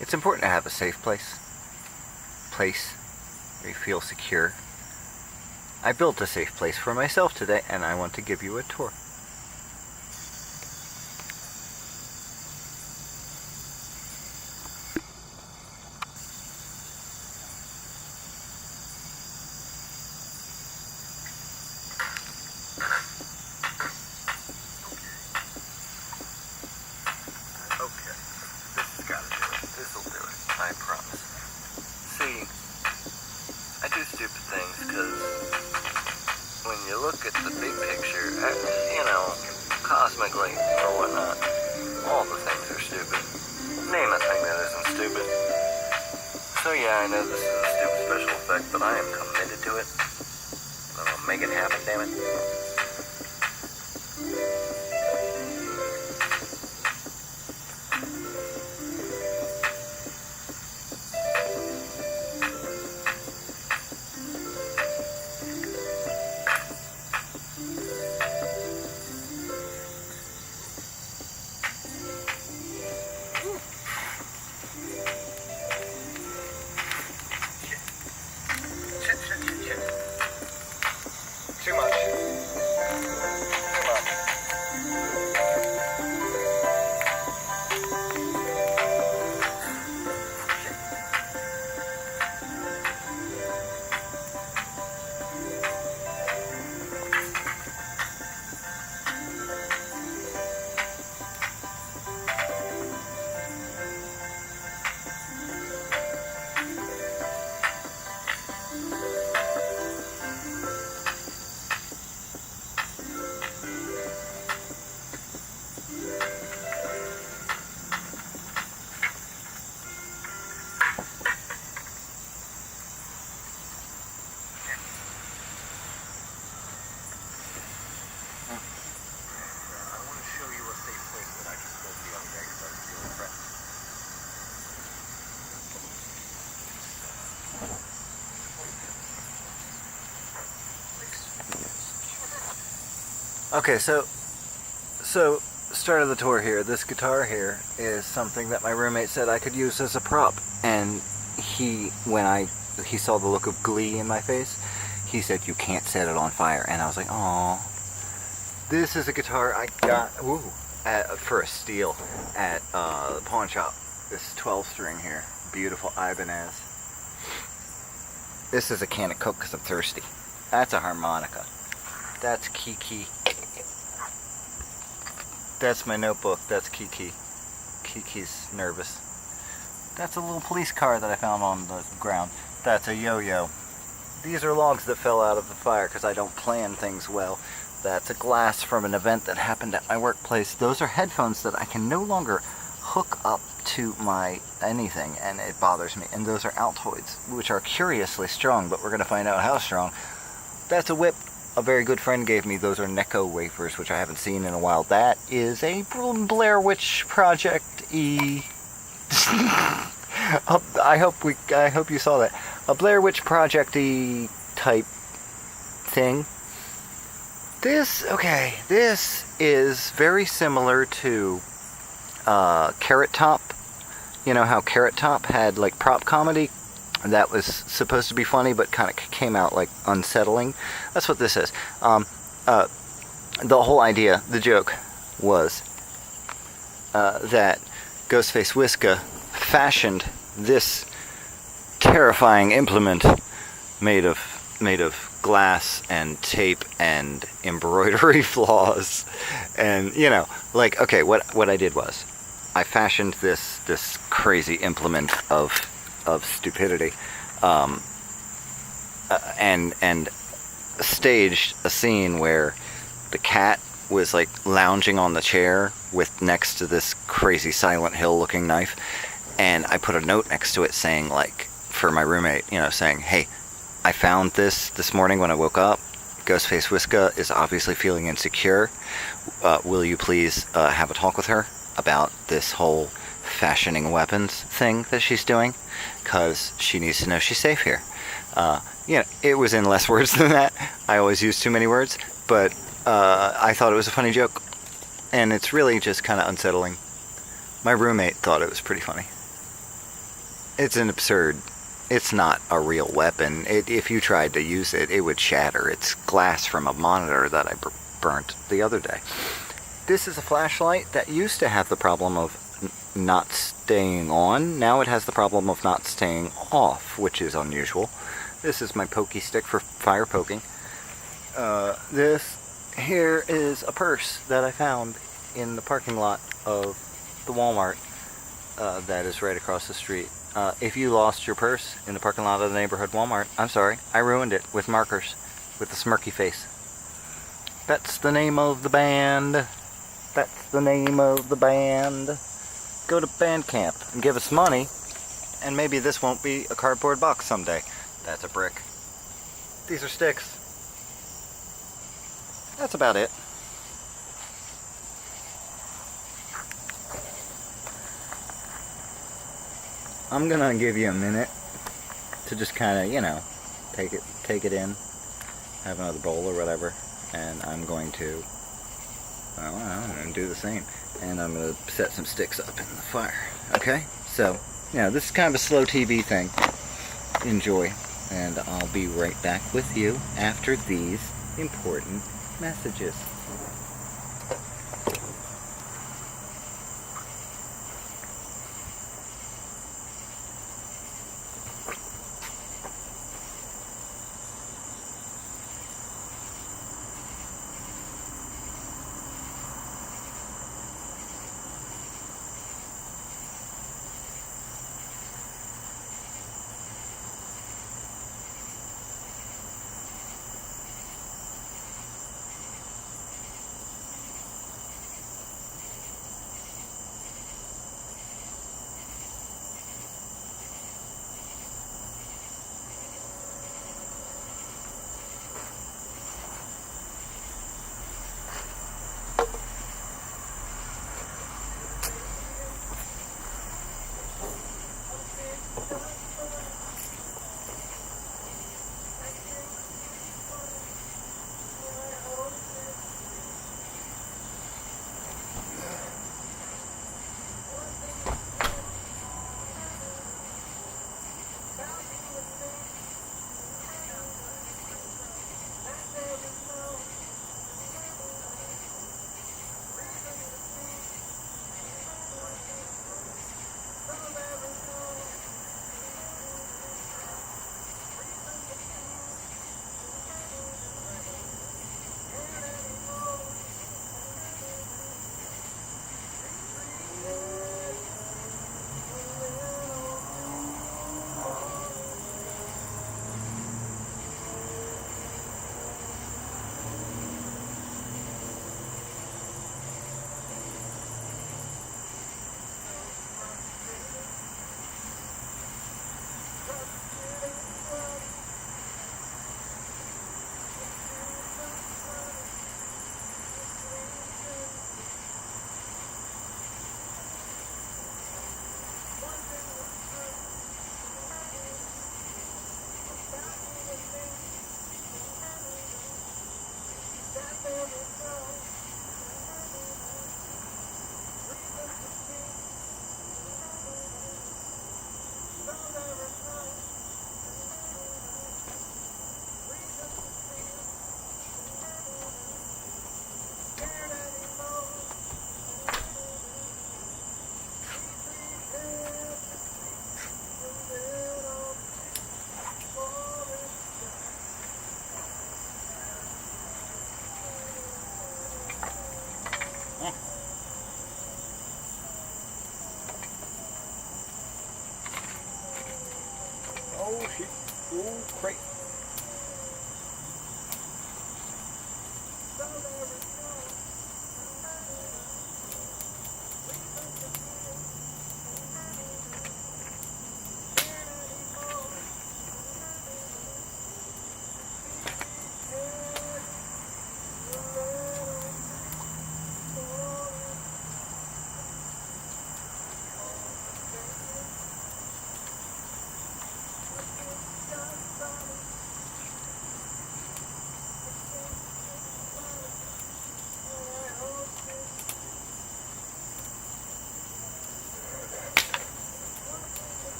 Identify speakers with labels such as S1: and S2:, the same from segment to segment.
S1: It's important to have a safe place where you feel secure. I built a safe place for myself today, and I want to give you a tour. I promise. See, I do stupid things because when you look at the big picture, cosmically or whatnot, all the things are stupid. Name a thing that isn't stupid. So yeah, I know this is a stupid special effect, but I am committed to it. I'll make it happen, damn it. Too much. Okay, so start of the tour here. This guitar here is something that my roommate said I could use as a prop, and when he saw the look of glee in my face, he said, "You can't set it on fire," and I was like, "Oh, this is a guitar I got for a steal at the pawn shop. This 12-string here, beautiful Ibanez. This is a can of Coke because I'm thirsty. That's a harmonica. That's Kiki. That's my notebook. That's Kiki. Kiki's nervous. That's a little police car that I found on the ground. That's a yo-yo. These are logs that fell out of the fire because I don't plan things well. That's a glass from an event that happened at my workplace. Those are headphones that I can no longer hook up to my anything, and it bothers me. And those are Altoids, which are curiously strong, but we're going to find out how strong. That's a whip a very good friend gave me. Those are Necco wafers, which I haven't seen in a while. That is a Blair Witch Project-y. I hope you saw that. A Blair Witch Project-y type thing. This is very similar to Carrot Top. You know how Carrot Top had like prop comedy that was supposed to be funny but kind of came out like unsettling? That's what this is. The whole idea, the joke, was that Ghostface Whisker fashioned this terrifying implement made of glass and tape and embroidery flaws, and like, okay, what I did was I fashioned this crazy implement of stupidity, and staged a scene where the cat was like lounging on the chair with next to this crazy Silent Hill looking knife, and I put a note next to it saying, like, for my roommate, saying, "Hey, I found this morning when I woke up. Ghostface Whisker is obviously feeling insecure. Will you please have a talk with her about this whole fashioning weapons thing that she's doing? Because she needs to know she's safe here." It was in less words than that. I always use too many words, but I thought it was a funny joke, and it's really just kind of unsettling. My roommate thought it was pretty funny. It's an absurd. It's not a real weapon. If you tried to use it, it would shatter. It's glass from a monitor that I burnt the other day. This is a flashlight that used to have the problem of not staying on. Now it has the problem of not staying off, which is unusual. This is my pokey stick for fire poking. This here is a purse that I found in the parking lot of the Walmart that is right across the street. If you lost your purse in the parking lot of the neighborhood Walmart, I'm sorry, I ruined it with markers, with a smirky face. That's the name of the band. That's the name of the band. Go to Bandcamp and give us money, and maybe this won't be a cardboard box someday. That's a brick. These are sticks. That's about it. I'm gonna give you a minute to just kind of, you know, take it in, have another bowl or whatever, and I'm going to, well, I'm going to do the same, and I'm going to set some sticks up in the fire. Okay, so this is kind of a slow TV thing. Enjoy, and I'll be right back with you after these important messages.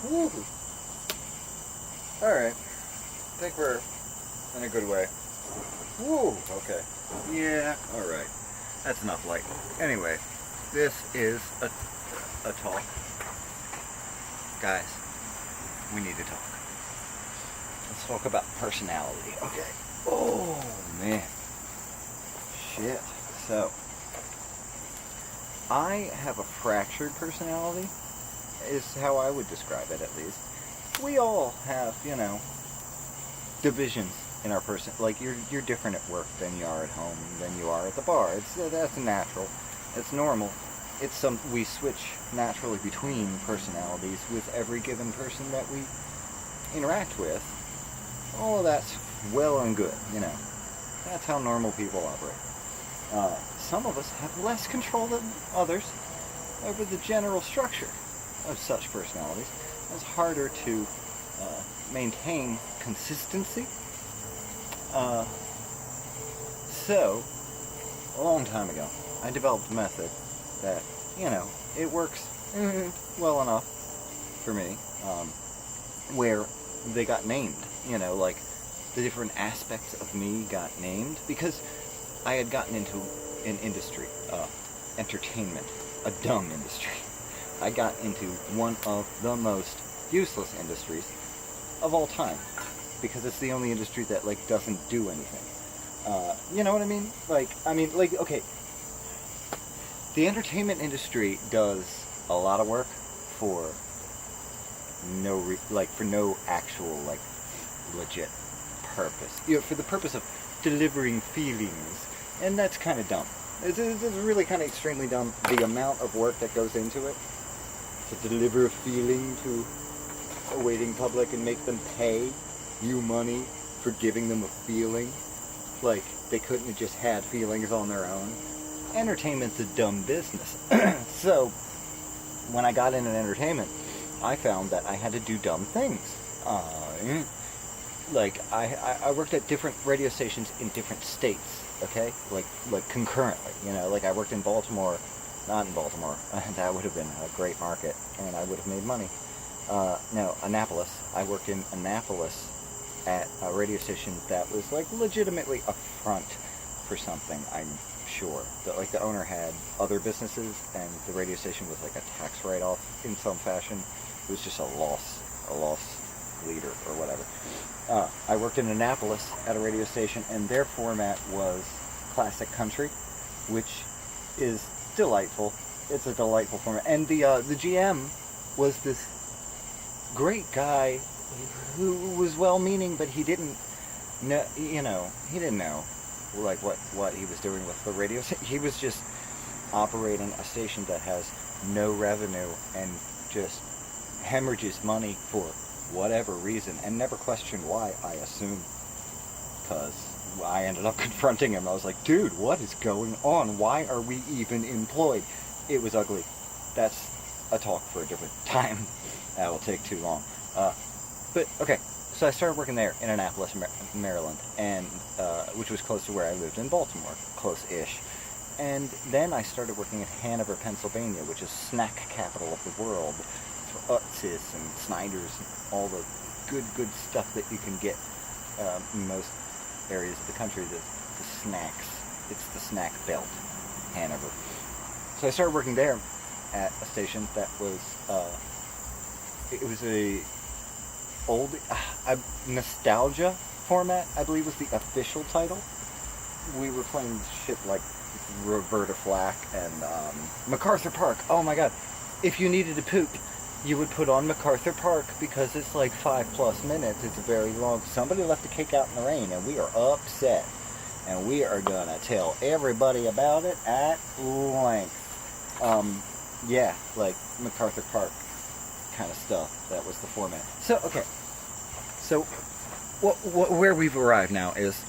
S1: Woo. Alright. I think we're in a good way. Woo. Okay. Yeah. Alright. That's enough light. Anyway, this is a talk. Guys, we need to talk. Let's talk about personality. Okay. Oh, man. Shit. So, I have a fractured personality, is how I would describe it, at least. We all have, you know, divisions in our person. Like, you're different at work than you are at home, than you are at the bar. That's natural. It's normal. We switch naturally between personalities with every given person that we interact with. All of that's well and good, you know. That's how normal people operate. Some of us have less control than others over the general structure of such personalities. It's harder to maintain consistency. So, a long time ago, I developed a method that, you know, it works well enough for me, where they got named, you know, like the different aspects of me got named, because I had gotten into an industry, entertainment, a dumb industry. I got into one of the most useless industries of all time, because it's the only industry that, like, doesn't do anything. You know what I mean? Like, okay, the entertainment industry does a lot of work for no actual, like, legit purpose. You know, for the purpose of delivering feelings, and that's kind of dumb. It's really kind of extremely dumb, the amount of work that goes into it to deliver a feeling to a waiting public and make them pay you money for giving them a feeling. Like, they couldn't have just had feelings on their own. Entertainment's a dumb business. So, when I got into entertainment, I found that I had to do dumb things. Like, I worked at different radio stations in different states, okay? Like concurrently, you know? Like, I worked in Baltimore, not in Baltimore. That would have been a great market, and I would have made money. No, Annapolis. I worked in Annapolis at a radio station that was, like, legitimately a front for something, I'm sure. That, like, the owner had other businesses, and the radio station was, like, a tax write-off in some fashion. It was just a loss leader, or whatever. I worked in Annapolis at a radio station, and their format was classic country, which is delightful. It's a delightful format. And the GM was this great guy who was well-meaning, but he didn't know, you know, like, what he was doing with the radio. He was just operating a station that has no revenue and just hemorrhages money for whatever reason, and never questioned why, I assume, because I ended up confronting him. I was like, dude, what is going on? Why are we even employed? It was ugly. That's a talk for a different time. That will take too long. But, okay, so I started working there in Annapolis, Maryland, and which was close to where I lived in Baltimore, close-ish. And then I started working in Hanover, Pennsylvania, which is snack capital of the world, for Utz's and Snyder's and all the good stuff that you can get in most areas of the country, the snacks. It's the snack belt, Hanover. So I started working there at a station that was, it was a old, nostalgia format, I believe was the official title. We were playing shit like Roberta Flack and MacArthur Park. Oh my god. If you needed to poop, you would put on MacArthur Park, because it's like 5+ minutes. It's very long. Somebody left a cake out in the rain, and we are upset. And we are gonna tell everybody about it at length. Yeah, like MacArthur Park kind of stuff. That was the format. So, okay. So, where we've arrived now is,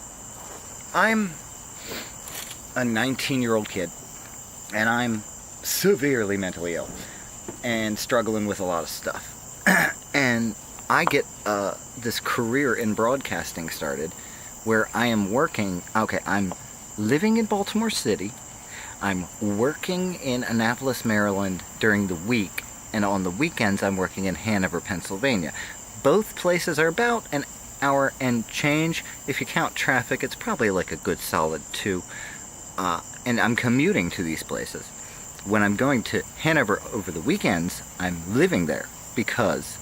S1: I'm a 19-year-old kid, and I'm severely mentally ill, and struggling with a lot of stuff. And I get this career in broadcasting started, where I am working, okay, I'm living in Baltimore City, I'm working in Annapolis, Maryland during the week, And on the weekends, I'm working in Hanover, Pennsylvania. Both places are about an hour and change. If you count traffic, it's probably like a good solid 2. And I'm commuting to these places. When I'm going to Hanover over the weekends, I'm living there because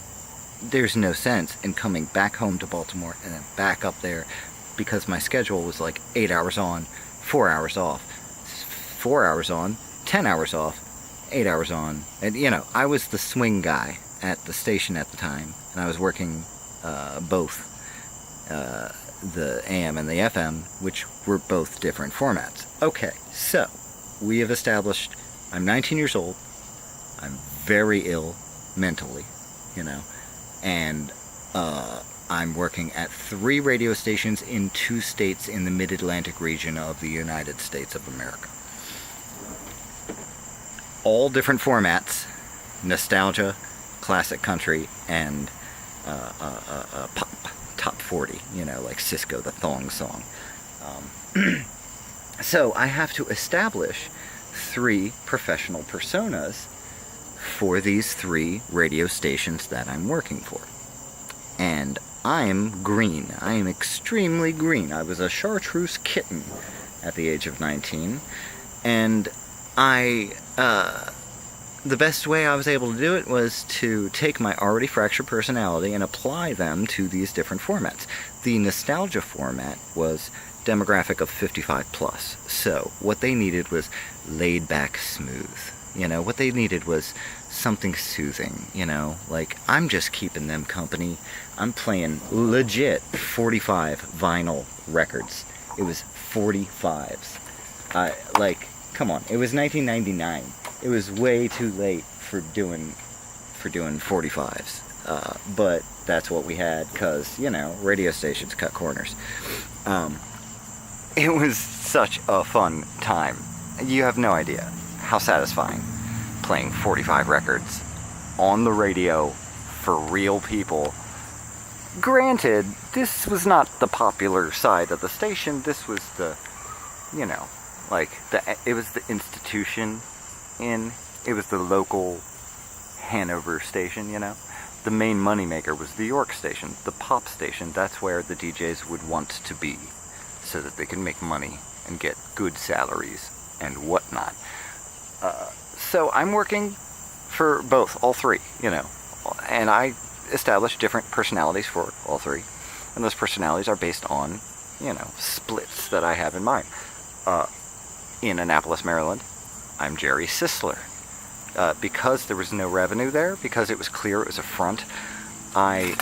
S1: there's no sense in coming back home to Baltimore and then back up there, because my schedule was like 8 hours on, 4 hours off, 4 hours on, 10 hours off, 8 hours on. And I was the swing guy at the station at the time, and I was working both the AM and the FM, which were both different formats. Okay, so we have established I'm 19 years old, I'm very ill mentally, and I'm working at 3 radio stations in 2 states in the mid-Atlantic region of the United States of America. All different formats: nostalgia, classic country, and pop, top 40, like Cisco, the Thong Song. So I have to establish 3 professional personas for these 3 radio stations that I'm working for. And I'm green. I am extremely green. I was a Chartreuse kitten at the age of 19, and the best way I was able to do it was to take my already fractured personality and apply them to these different formats. The nostalgia format was demographic of 55 plus, so what they needed was laid back smooth. What they needed was something soothing, like I'm just keeping them company. I'm playing legit 45 vinyl records. It was 45s. Come on, it was 1999. It was way too late for doing 45s. But that's what we had, because, radio stations cut corners. It was such a fun time. You have no idea how satisfying playing 45 records on the radio for real people. Granted, this was not the popular side of the station. This was the, it was the institution it was the local Hanover station, The main moneymaker was the York station, the pop station. That's where the DJs would want to be, so that they can make money and get good salaries and whatnot. So I'm working for all 3, and I established different personalities for all 3, and those personalities are based on, splits that I have in mind. In Annapolis, Maryland, I'm Jerry Sisler. Because there was no revenue there, because it was clear it was a front, I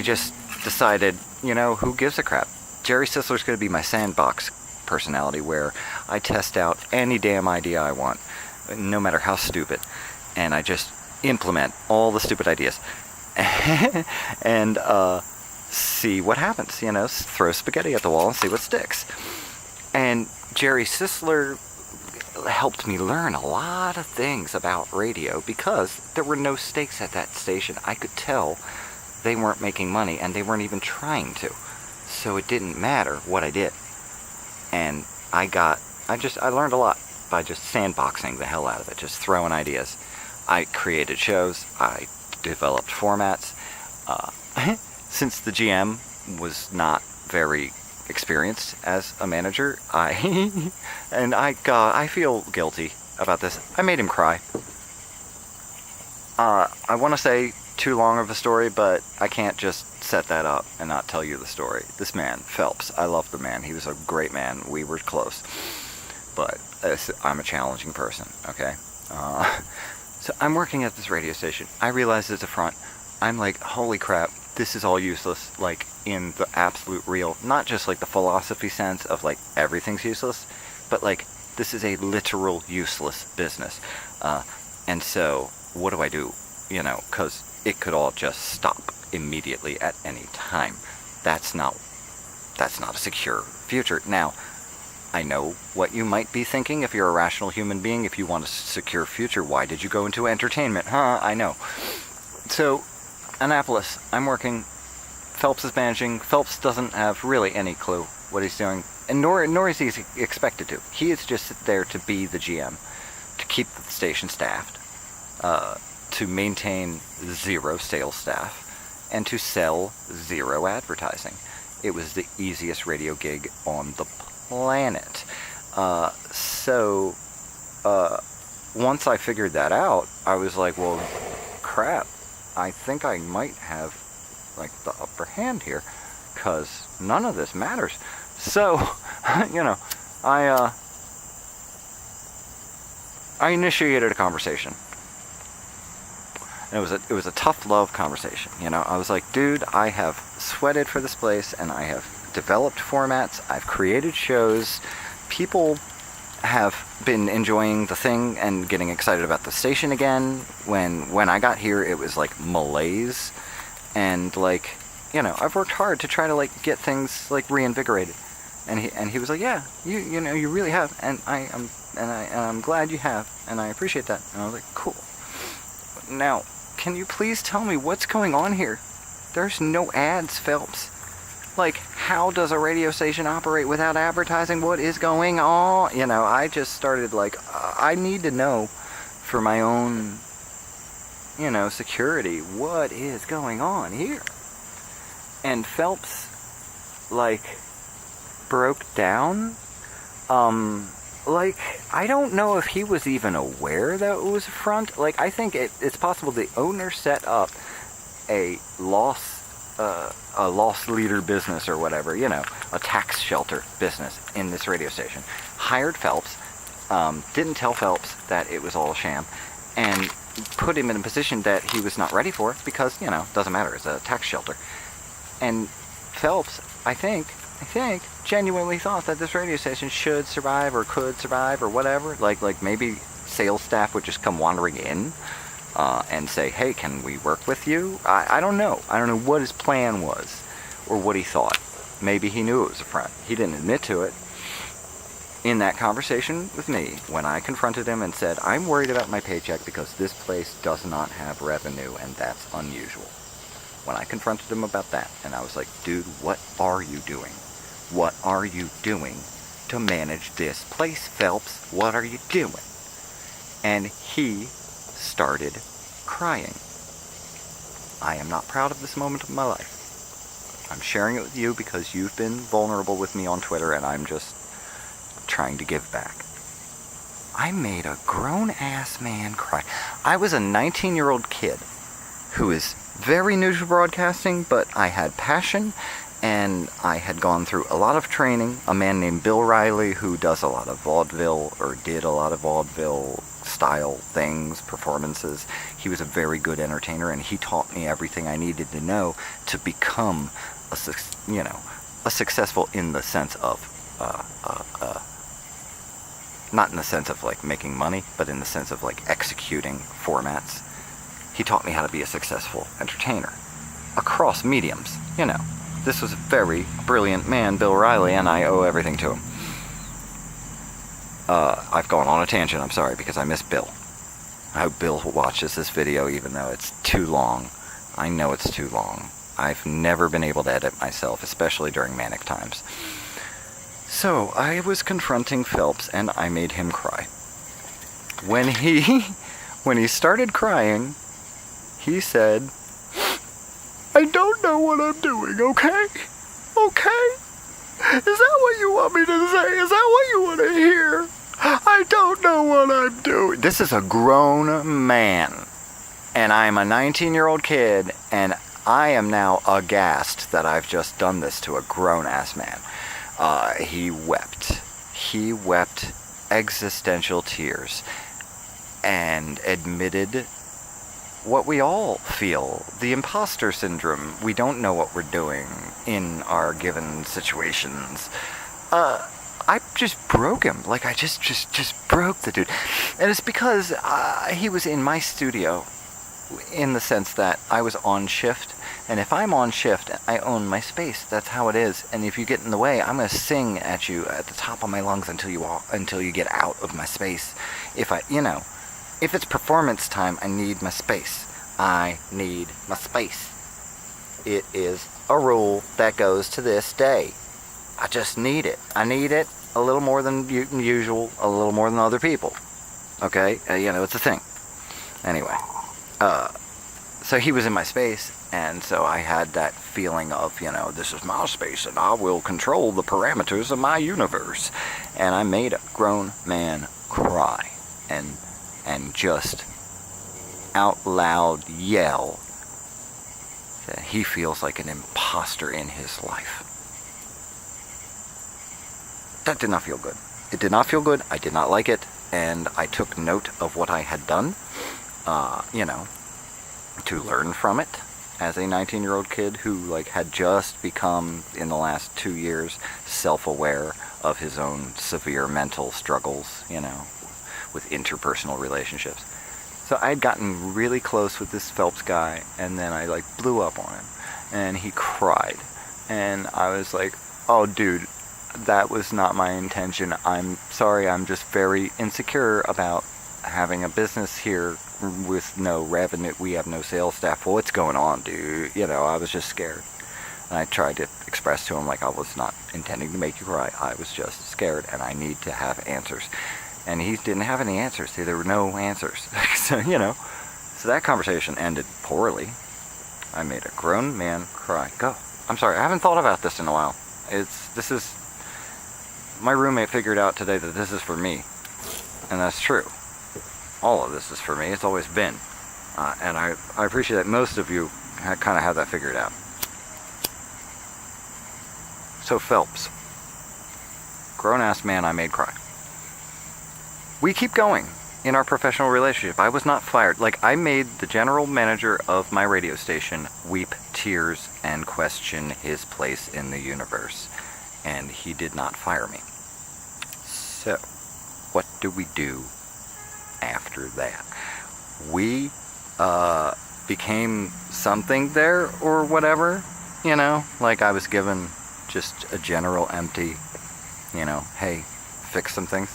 S1: just decided, who gives a crap? Jerry Sisler's going to be my sandbox personality, where I test out any damn idea I want, no matter how stupid, and I just implement all the stupid ideas and see what happens. Throw spaghetti at the wall and see what sticks. And Jerry Sisler helped me learn a lot of things about radio, because there were no stakes at that station. I could tell they weren't making money, and they weren't even trying to. So it didn't matter what I did. And I learned a lot by just sandboxing the hell out of it, just throwing ideas. I created shows, I developed formats. Since the GM was not very experienced as a manager, I feel guilty about this. I made him cry. I want to say too long of a story, but I can't just set that up and not tell you the story. This man, Phelps, I love the man. He was a great man. We were close. But I'm a challenging person, okay? So I'm working at this radio station. I realize it's a front. I'm like, holy crap, this is all useless, like, in the absolute real, not just like the philosophy sense of like everything's useless, but like this is a literal useless business. And so what do I do? Because it could all just stop immediately at any time. That's not a secure future. Now, I know what you might be thinking if you're a rational human being. If you want a secure future, why did you go into entertainment? I know. So, Annapolis, I'm working. Phelps is managing. Phelps doesn't have really any clue what he's doing, and nor is he expected to. He is just there to be the GM, to keep the station staffed, to maintain 0 sales staff and to sell 0 advertising. It was the easiest radio gig on the planet. So once I figured that out, I was like, well, crap, I think I might have like the upper hand here, because none of this matters. So, you know, I initiated a conversation. And it was a tough love conversation. You know, I was like, dude, I have sweated for this place, and I have developed formats, I've created shows, people have been enjoying the thing and getting excited about the station again. When I got here, it was like malaise, and like, you know, I've worked hard to try to like get things like reinvigorated. And he was like, yeah, you know, you really have, and I'm glad you have, and I appreciate that. And I was like, cool. Now, can you please tell me what's going on here? There's no ads, Phelps. Like, how does a radio station operate without advertising? What is going on? You know, I just started like, I need to know for my own, you know, security, what is going on here? And Phelps, like, broke down. Like, I don't know if he was even aware that it was a front. Like, I think it's possible the owner set up a loss leader business or whatever, you know, a tax shelter business in this radio station. Hired Phelps, didn't tell Phelps that it was all a sham, and put him in a position that he was not ready for because, you know, doesn't matter, it's a tax shelter. And Phelps, I think, genuinely thought that this radio station should survive or could survive or whatever. Like maybe sales staff would just come wandering in and say, hey, can we work with you? I don't know. I don't know what his plan was or what he thought. Maybe he knew it was a front. He didn't admit to it. In that conversation with me, when I confronted him and said, I'm worried about my paycheck because this place does not have revenue and that's unusual. When I confronted him about that, and I was like, dude, what are you doing? What are you doing to manage this place, Phelps? What are you doing? And he started crying. I am not proud of this moment of my life. I'm sharing it with you because you've been vulnerable with me on Twitter, and I'm just trying to give back. I made a grown-ass man cry. I was a 19-year-old kid who is very new to broadcasting, but I had passion, and I had gone through a lot of training. A man named Bill Riley, who does a lot of vaudeville, or did a lot of vaudeville style things, performances. He was a very good entertainer, and he taught me everything I needed to know to become a successful in the sense of not in the sense of like making money, but in the sense of like executing formats. He taught me how to be a successful entertainer across mediums, you know. This was a very brilliant man, Bill Riley, and I owe everything to him. I've gone on a tangent, I'm sorry, because I miss Bill. I hope Bill watches this video even though it's too long. I know it's too long. I've never been able to edit myself, especially during manic times. So, I was confronting Phelps, and I made him cry. When he started crying, he said, I don't know what I'm doing, okay? Okay? Is that what you want me to say? Is that what you want to hear? I don't know what I'm doing. This is a grown man, and I'm a 19-year-old kid, and I am now aghast that I've just done this to a grown-ass man. He wept. He wept existential tears and admitted what we all feel, the imposter syndrome. We don't know what we're doing in our given situations. I just broke him. Like, I just broke the dude. And it's because he was in my studio, in the sense that I was on shift. And if I'm on shift, I own my space. That's how it is. And if you get in the way, I'm going to sing at you at the top of my lungs until you get out of my space. If it's performance time, I need my space. I need my space. It is a rule that goes to this day. I just need it. I need it a little more than usual, a little more than other people. Okay? It's a thing. Anyway, So he was in my space, and so I had that feeling of, this is my space, and I will control the parameters of my universe. And I made a grown man cry, and just out loud yell that he feels like an imposter in his life. That did not feel good. It did not feel good. I did not like it, and I took note of what I had done, to learn from it as a 19-year-old kid who had just become, in the last 2 years, self-aware of his own severe mental struggles, with interpersonal relationships. So I'd gotten really close with this Phelps guy, and then I blew up on him, and he cried, and I was like, oh dude, that was not my intention. I'm sorry, I'm just very insecure about having a business here with no revenue. We have no sales staff. What's going on, dude? I was just scared. And I tried to express to him I was not intending to make you cry. I was just scared, and I need to have answers. And he didn't have any answers. There were no answers. So that conversation ended poorly. I made a grown man cry. Go. I'm sorry, I haven't thought about this in a while. My roommate figured out today that this is for me. And that's true. All of this is for me. It's always been. And I appreciate that most of you kind of have that figured out. So Phelps. Grown-ass man I made cry. We keep going in our professional relationship. I was not fired. I made the general manager of my radio station weep tears and question his place in the universe. And he did not fire me. So, what do we do after that? We became something there or whatever, I was given just a general empty, hey, fix some things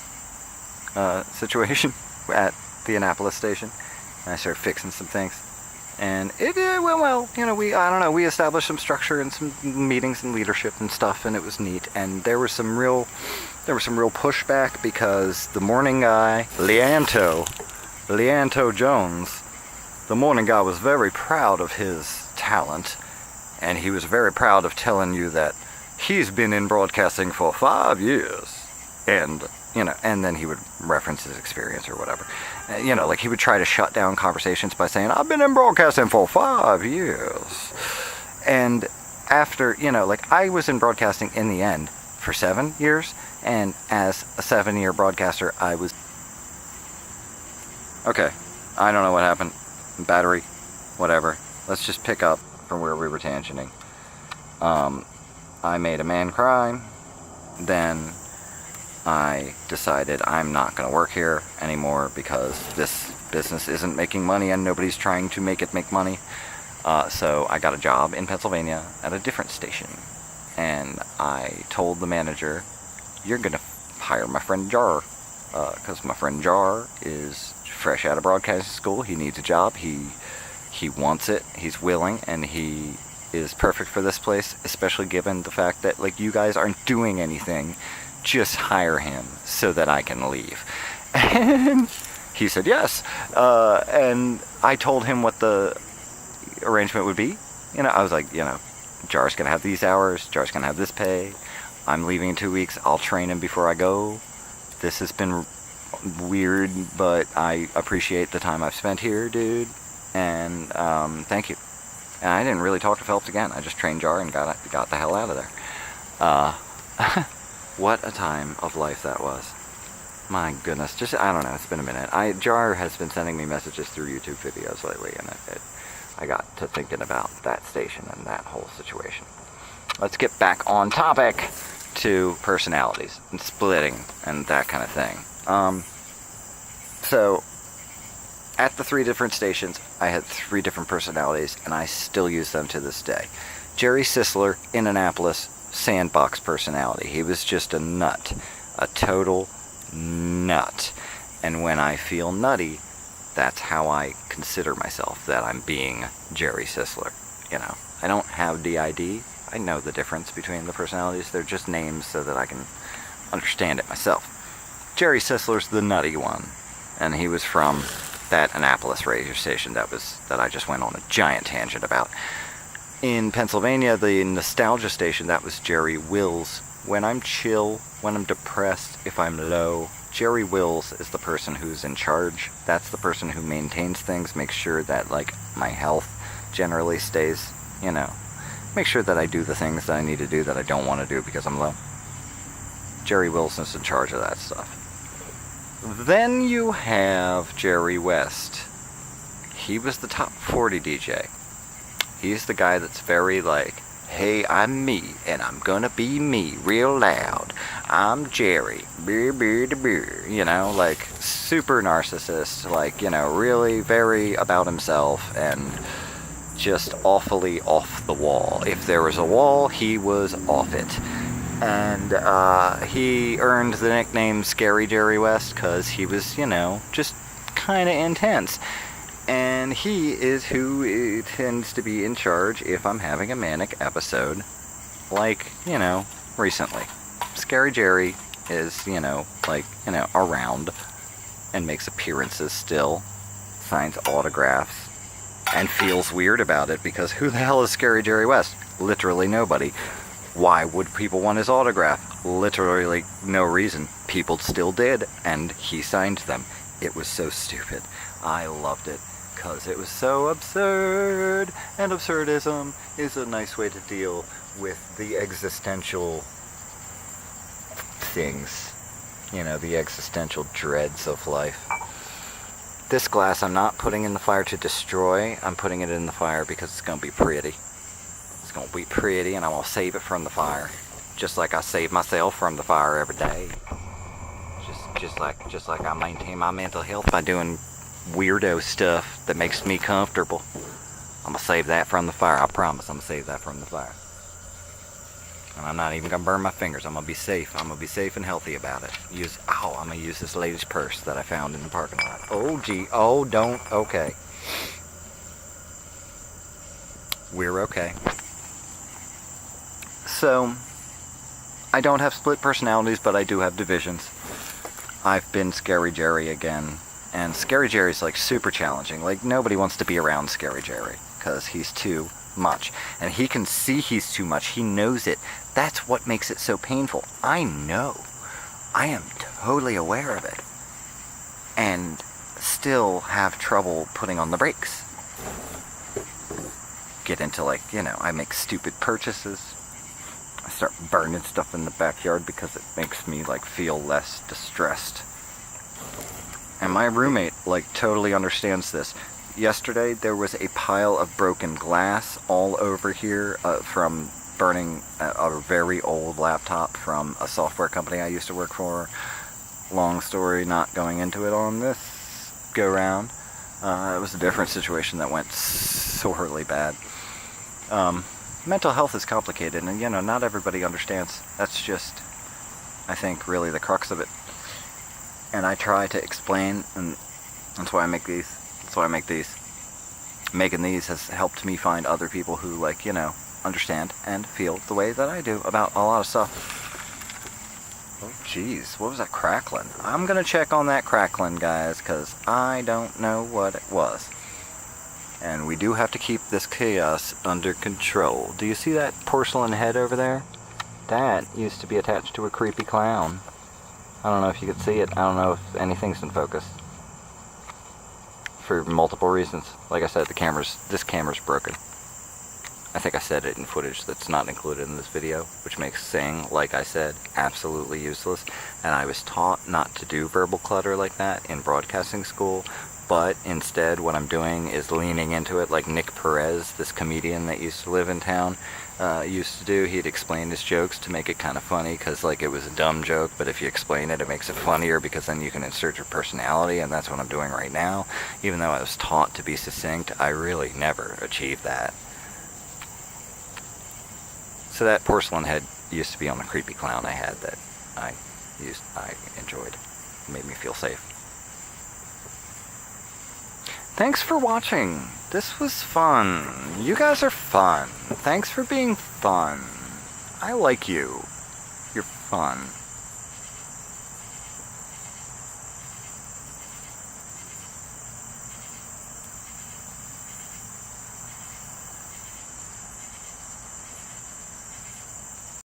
S1: situation at the Annapolis station. And I started fixing some things, and it went well. We established some structure and some meetings and leadership and stuff, and it was neat. And there was some real pushback because the morning guy, Leanto Jones, the morning guy was very proud of his talent, and he was very proud of telling you that he's been in broadcasting for 5 years, and then he would reference his experience or whatever. He would try to shut down conversations by saying, I've been in broadcasting for 5 years. And after, I was in broadcasting in the end for 7 years, and as a 7-year broadcaster, I was... Okay, I don't know what happened. Battery, whatever. Let's just pick up from where we were tangenting. I made a man cry, then I decided I'm not going to work here anymore because this business isn't making money and nobody's trying to make it make money. So I got a job in Pennsylvania at a different station. And I told the manager, you're going to hire my friend Jar. Because my friend Jar is fresh out of broadcasting school. He needs a job. He wants it. He's willing. And he is perfect for this place, especially given the fact that you guys aren't doing anything. Just hire him so that I can leave. And he said yes. And I told him what the arrangement would be. I was like, Jar's going to have these hours. Jar's going to have this pay. I'm leaving in 2 weeks. I'll train him before I go. This has been weird, but I appreciate the time I've spent here, dude. And thank you. And I didn't really talk to Phelps again. I just trained Jar and got the hell out of there. What a time of life that was. My goodness. I don't know. It's been a minute. Jar has been sending me messages through YouTube videos lately, and I got to thinking about that station and that whole situation. Let's get back on topic to personalities and splitting and that kind of thing. So, at the 3 different stations, I had 3 different personalities, and I still use them to this day. Jerry Sisler in Annapolis, sandbox personality. He was just a nut. A total nut. And when I feel nutty, that's how I consider myself, that I'm being Jerry Sisler. I don't have DID. I know the difference between the personalities. They're just names so that I can understand it myself. Jerry Sisler's the nutty one. And he was from That Annapolis radio station that I just went on a giant tangent about. In Pennsylvania, the nostalgia station, that was Jerry Wills. When I'm chill, when I'm depressed, if I'm low, Jerry Wills is the person who's in charge. That's the person who maintains things, makes sure that, like, my health generally stays, you know, make sure that I do the things that I need to do that I don't want to do because I'm low. Jerry Wills is in charge of that stuff. Then you have Jerry West. He was the top 40 DJ. He's the guy that's very like, hey, I'm me, and I'm gonna be me real loud. I'm Jerry. Beer, beer, beer. You know, like, super narcissist. Like, you know, really very about himself and just awfully off the wall. If there was a wall, he was off it. And he earned the nickname Scary Jerry West because he was, you know, just kind of intense. And he is who tends to be in charge if I'm having a manic episode, like, you know, recently. Scary Jerry is, you know, like, you know, around and makes appearances still, signs autographs, and feels weird about it because who the hell is Scary Jerry West? Literally nobody. Why would people want his autograph? Literally no reason. People still did, and he signed them. It was so stupid. I loved it, because it was so absurd, and absurdism is a nice way to deal with the existential things. You know, the existential dreads of life. This glass I'm not putting in the fire to destroy, I'm putting it in the fire because it's going to be pretty. It's going to be pretty, and I'm going to save it from the fire. Just like I save myself from the fire every day. Just like I maintain my mental health by doing weirdo stuff that makes me comfortable. I'm going to save that from the fire. I promise I'm going to save that from the fire. And I'm not even going to burn my fingers. I'm going to be safe. I'm going to be safe and healthy about it. I'm going to use this lady's purse that I found in the parking lot. Oh, gee. Oh, don't. Okay. We're okay. So, I don't have split personalities, but I do have divisions. I've been Scary Jerry again. And Scary Jerry's like super challenging. Like, nobody wants to be around Scary Jerry because he's too much. And he can see he's too much. He knows it. That's what makes it so painful. I know. I am totally aware of it. And still have trouble putting on the brakes. Get into, like, you know, I make stupid purchases. I start burning stuff in the backyard because it makes me, like, feel less distressed. And my roommate, like, totally understands this. Yesterday, there was a pile of broken glass all over here from burning a very old laptop from a software company I used to work for. Long story, not going into it on this go-round. It was a different situation that went sorely bad. Mental health is complicated, and, you know, not everybody understands. That's just, I think, really the crux of it. And I try to explain, and that's why I make these. That's why I make these. Making these has helped me find other people who, like, you know, understand and feel the way that I do about a lot of stuff. Oh, jeez, what was that crackling? I'm gonna check on that crackling, guys, because I don't know what it was. And we do have to keep this chaos under control. Do you see that porcelain head over there? That used to be attached to a creepy clown. I don't know if you could see it. I don't know if anything's in focus. For multiple reasons. Like I said, this camera's broken. I think I said it in footage that's not included in this video, which makes saying, like I said, absolutely useless. And I was taught not to do verbal clutter like that in broadcasting school, but instead what I'm doing is leaning into it like Nick Perez, this comedian that used to live in town, used to do. He'd explain his jokes to make it kind of funny because, like, it was a dumb joke, but if you explain it, it makes it funnier because then you can insert your personality, and that's what I'm doing right now. Even though I was taught to be succinct, I really never achieved that. So that porcelain head used to be on the creepy clown I had that I enjoyed. It made me feel safe. Thanks for watching. This was fun. You guys are fun. Thanks for being fun. I like you. You're fun.